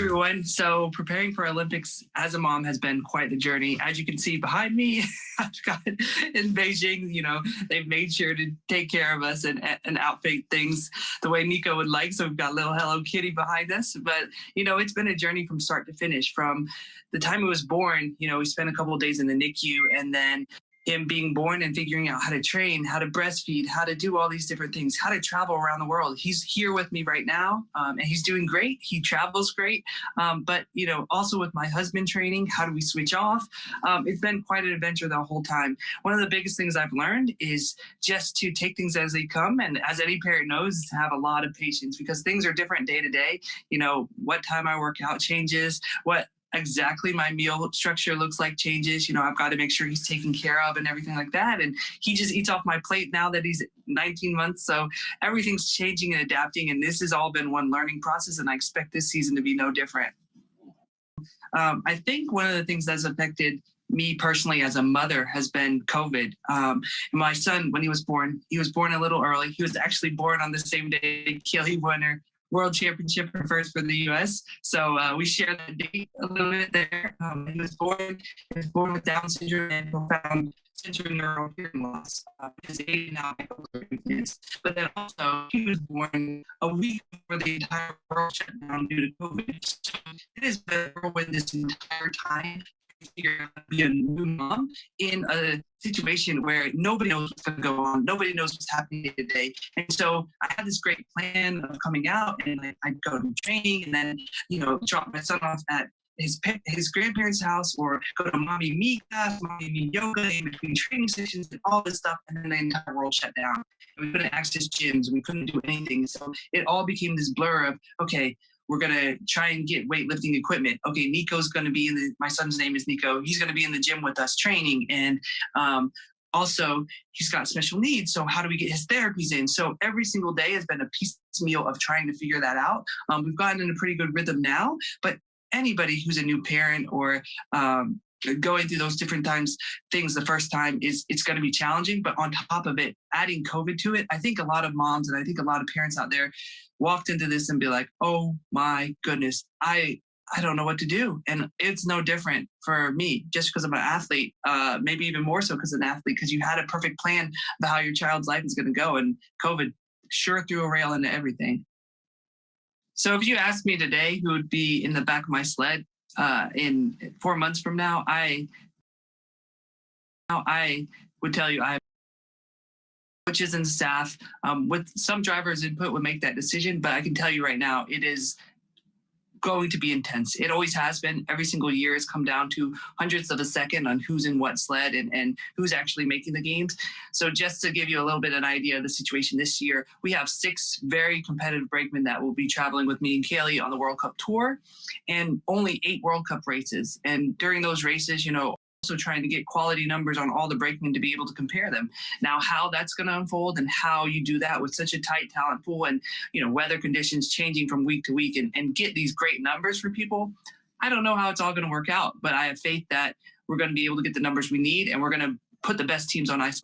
everyone. So preparing for Olympics as a mom has been quite the journey. As you can see behind me, I've got in Beijing, they've made sure to take care of us and outfit things the way Nico would like. So we've got little Hello Kitty behind us. But, it's been a journey from start to finish. From the time he was born, we spent a couple of days in the NICU, and then him being born and figuring out how to train, how to breastfeed, how to do all these different things, how to travel around the world. He's here with me right now, and he's doing great. He travels great. But, also with my husband training, how do we switch off? It's been quite an adventure the whole time. One of the biggest things I've learned is just to take things as they come. And as any parent knows, to have a lot of patience, because things are different day to day. What time I work out changes, what exactly my meal structure looks like changes. I've got to make sure he's taken care of and everything like that. And he just eats off my plate now that he's 19 months. So everything's changing and adapting. And this has all been one learning process. And I expect this season to be no different. I think one of the things that's affected me personally as a mother has been COVID. My son, when he was born a little early. He was actually born on the same day Kelly won her World Championship first for the U.S. So we share that date a little bit there. He was born with Down syndrome and profound sensory neural hearing loss. His age now is, but then also he was born a week before the entire world shut down due to COVID. So it has been a whirlwind this entire time. Figure out to be a new mom in a situation where nobody knows what's going to go on. Nobody knows what's happening today. And so I had this great plan of coming out, and I'd go to training and then, drop my son off at his grandparents' house, or go to mommy me class, mommy me yoga in between training sessions and all this stuff. And then the entire world shut down. And we couldn't access gyms. We couldn't do anything. So it all became this blur of, okay, we're going to try and get weightlifting equipment. Okay, Nico's going to be my son's name is Nico. He's going to be in the gym with us training. And also, he's got special needs. So how do we get his therapies in? So every single day has been a piecemeal of trying to figure that out. We've gotten in a pretty good rhythm now. But anybody who's a new parent or going through those different things the first time, it's going to be challenging. But on top of it, adding COVID to it, I think a lot of moms and I think a lot of parents out there walked into this and be like, oh my goodness, I don't know what to do. And it's no different for me, just because I'm an athlete, maybe even more so because I'm an athlete, because you had a perfect plan about how your child's life is going to go. And COVID sure threw a rail into everything. So if you asked me today who would be in the back of my sled in 4 months from now, I would tell you I have coaches and staff with some drivers' input would make that decision. But I can tell you right now, it is going to be intense. It always has been. Every single year has come down to hundredths of a second on who's in what sled and who's actually making the games. So just to give you a little bit of an idea of the situation this year, we have 6 very competitive brakemen that will be traveling with me and Kaylee on the World Cup tour, and only 8 World Cup races. And during those races, also trying to get quality numbers on all the brakemen to be able to compare them. Now, how that's going to unfold and how you do that with such a tight talent pool and, weather conditions changing from week to week and get these great numbers for people, I don't know how it's all going to work out, but I have faith that we're going to be able to get the numbers we need and we're going to put the best teams on ice.